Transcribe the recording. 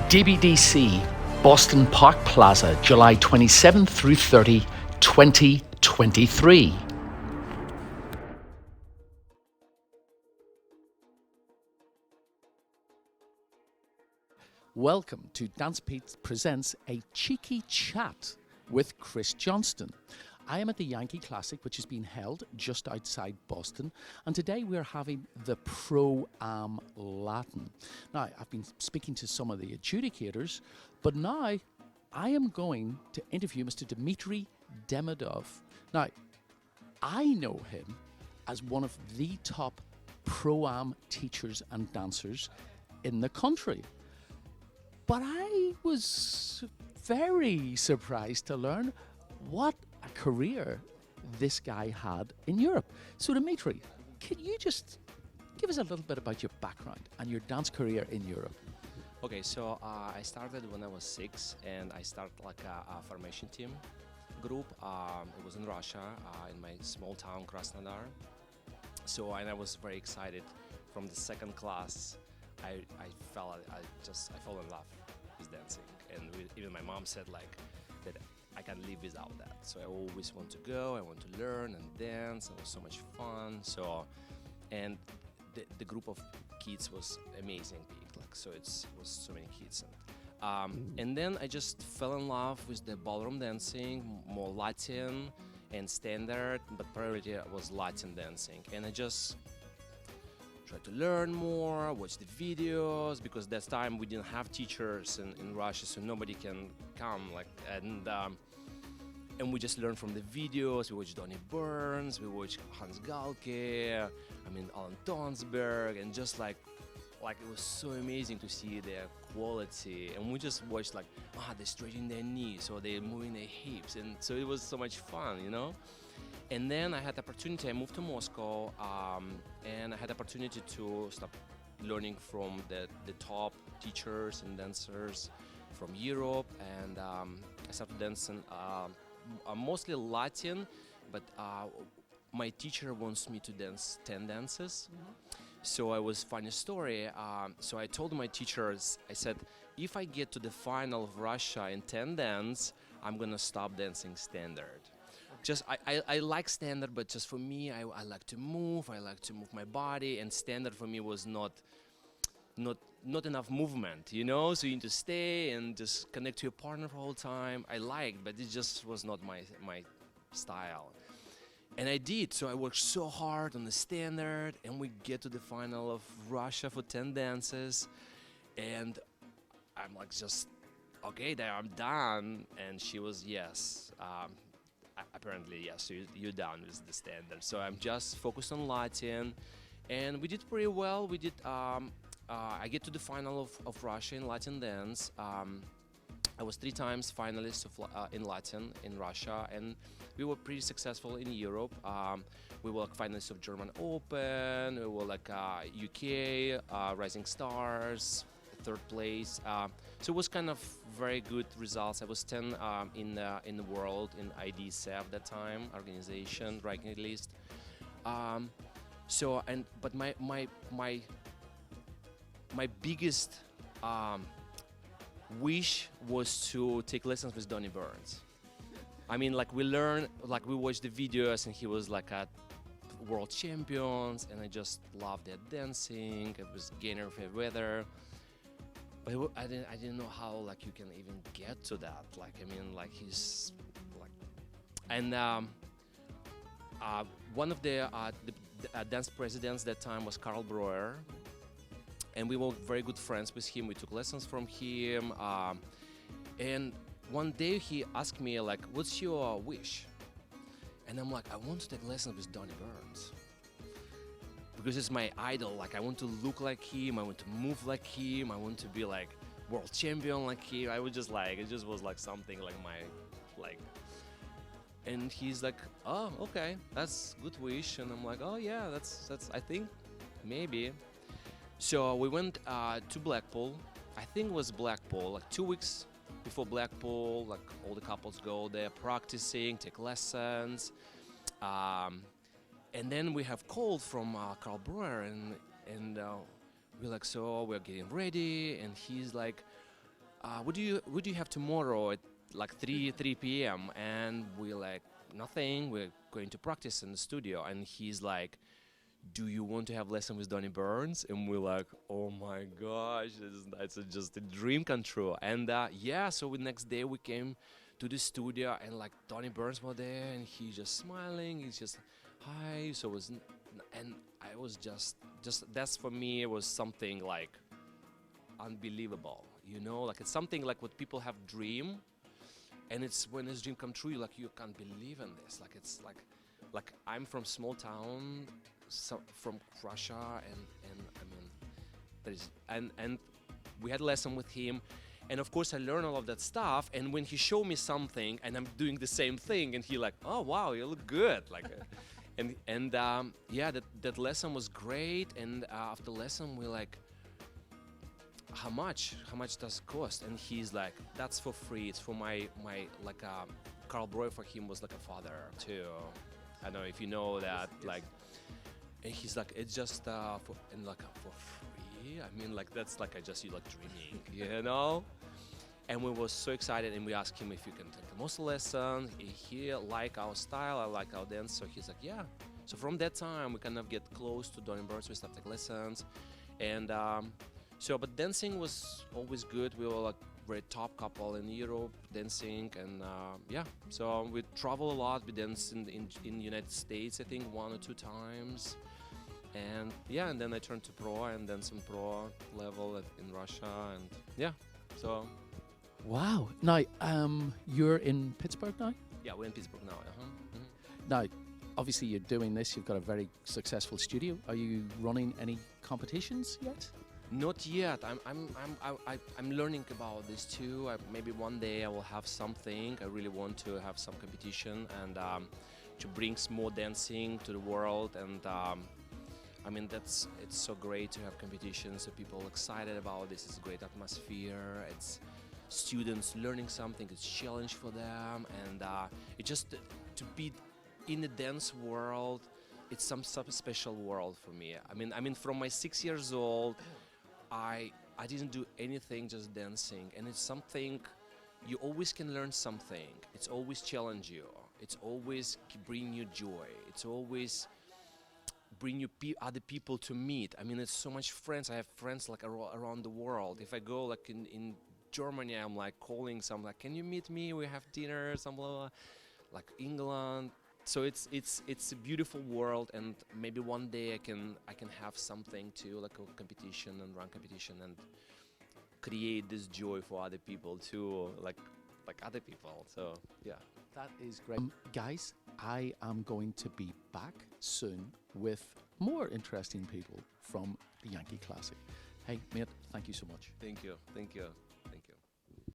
DBDC, Boston Park Plaza, July 27 through 30, 2023. Welcome to DanceBeat presents a cheeky chat with Chris Johnston. I am at the Yankee Classic, which is being held just outside Boston, and today we're having the Pro-Am Latin. Now, I've been speaking to some of the adjudicators, but now I am going to interview Mr. Dimitry Demidov. Now, I know him as one of the top Pro-Am teachers and dancers in the country. But I was very surprised to learn what a career this guy had in Europe. So Dimitry, can you just give us a little bit about your background and your dance career in Europe? Okay, so I started when I was 6, and I started like a formation team group. It was in Russia, in my small town Krasnodar. So, and I was very excited. From the second class, I fell in love with dancing, and even my mom said like that I can't live without that. So I always want to go, I want to learn and dance. It was so much fun. So, and the group of kids was amazing big. Like, so it was so many kids. And then I just fell in love with the ballroom dancing, more Latin and standard, but priority was Latin dancing. And I just tried to learn more, watch the videos, because that time we didn't have teachers in Russia, so nobody can come. And we just learned from the videos. We watched Donny Burns, we watched Hans Galke, Alan Tonsberg, and just like it was so amazing to see their quality. And we just watched they're straightening their knees, or they're moving their hips, and so it was so much fun, you know. And then I had the opportunity, I moved to Moscow, and I had the opportunity to start learning from the top teachers and dancers from Europe. And I started dancing mostly Latin, but my teacher wants me to dance 10 dances. So I was funny story. So I told my teachers, I said, if I get to the final of Russia in 10 dance, I'm gonna stop dancing standard. Just I like standard, but just for me, I like to move. I like to move my body, and standard for me was not enough movement, you know. So you need to stay and just connect to your partner for the whole time. I liked, but it just was not my style. And I did. So I worked so hard on the standard, and we get to the final of Russia for 10 dances, and I'm like, just okay, there I'm done. And she was yes. Apparently, yes, so you're done with the standard. So I'm just focused on Latin, and we did pretty well. We did, I get to the final of Russia in Latin dance. I was 3 times finalist in Latin in Russia, and we were pretty successful in Europe. We were finalists of German Open, we were UK, Rising Stars, 3rd place. So it was kind of very good results. I was 10 in the world in IDSEF that time, organization ranking list. But my biggest wish was to take lessons with Donny Burns. We learned, we watched the videos, and he was at world champions, and I just loved their dancing. It was gainer of weather. But I didn't know how you can even get to that. He's and one of the dance presidents that time was Karl Breuer, and we were very good friends with him. We took lessons from him, and one day he asked me what's your wish? And I'm like, I want to take lessons with Donny Burns, because it's my idol. I want to look like him, I want to move like him, I want to be world champion like him. I would just it just was something and he's like, oh, okay, that's good wish. And I'm like, oh yeah, that's I think maybe. So we went to Blackpool. I think it was Blackpool, 2 weeks before Blackpool, all the couples go there practicing, take lessons. And then we have call from Karl Breuer, and we're so we're getting ready, and he's like, what do you have tomorrow at like 3 p.m.? And we're like, nothing. We're going to practice in the studio. And he's like, do you want to have lesson with Donnie Burns? And we're like, oh my gosh, that's just a dream come true. And yeah, so the next day we came to the studio, and like Donnie Burns was there, and he's just smiling. He's just hi. So it was, and I was just that's for me. It was something like unbelievable, you know. Like it's something like what people have dream, and it's when this dream come true, like you can't believe in this. Like it's like I'm from small town, from Russia, and I mean, there's and we had a lesson with him. And of course, I learned all of that stuff. And when he showed me something, and I'm doing the same thing, and he like, oh wow, you look good, like, and yeah, that lesson was great. And after lesson, we like, how much does it cost? And he's like, that's for free. It's for my like Carl Breuer for him was like a father too. I don't know if you know that, yes. Like, and he's like, it's just for and like for free. I mean, like that's like you like dreaming, you know. And we were so excited, and we asked him if you can take the most lesson. He like our style, I like our dance, so he's like, yeah. So from that time, we kind of get close to Donnie Burns. We start taking lessons, and so. But dancing was always good. We were like very top couple in Europe dancing, and yeah. So we travel a lot. We dance in United States, I think 1 or 2 times. And yeah, and then I turned to pro and then some pro level in Russia, and yeah, so. Wow. Now, you're in Pittsburgh now? Yeah, we're in Pittsburgh now. Mm-hmm. Now, obviously you're doing this, you've got a very successful studio. Are you running any competitions yet? Not yet. I'm learning about this too. Maybe one day I will have something. I really want to have some competition and to bring more dancing to the world. And I mean, it's so great to have competitions. So people are excited about this. It's a great atmosphere. It's students learning something. It's a challenge for them, and it just to be in the dance world. It's some special world for me. I mean, from my 6 years old, I didn't do anything, just dancing, and it's something you always can learn something. It's always challenge you. It's always bring you joy. It's always bring you other people to meet. I mean, it's so much friends. I have friends like around the world. If I go like in Germany, I'm like calling some like, can you meet me? We have dinner, some blah, blah, like England. So it's a beautiful world, and maybe one day I can have something too, like a competition and run competition and create this joy for other people too, like other people. So yeah. That is great. Guys, I am going to be back soon with more interesting people from the Yankee Classic. Hey, mate, thank you so much. Thank you.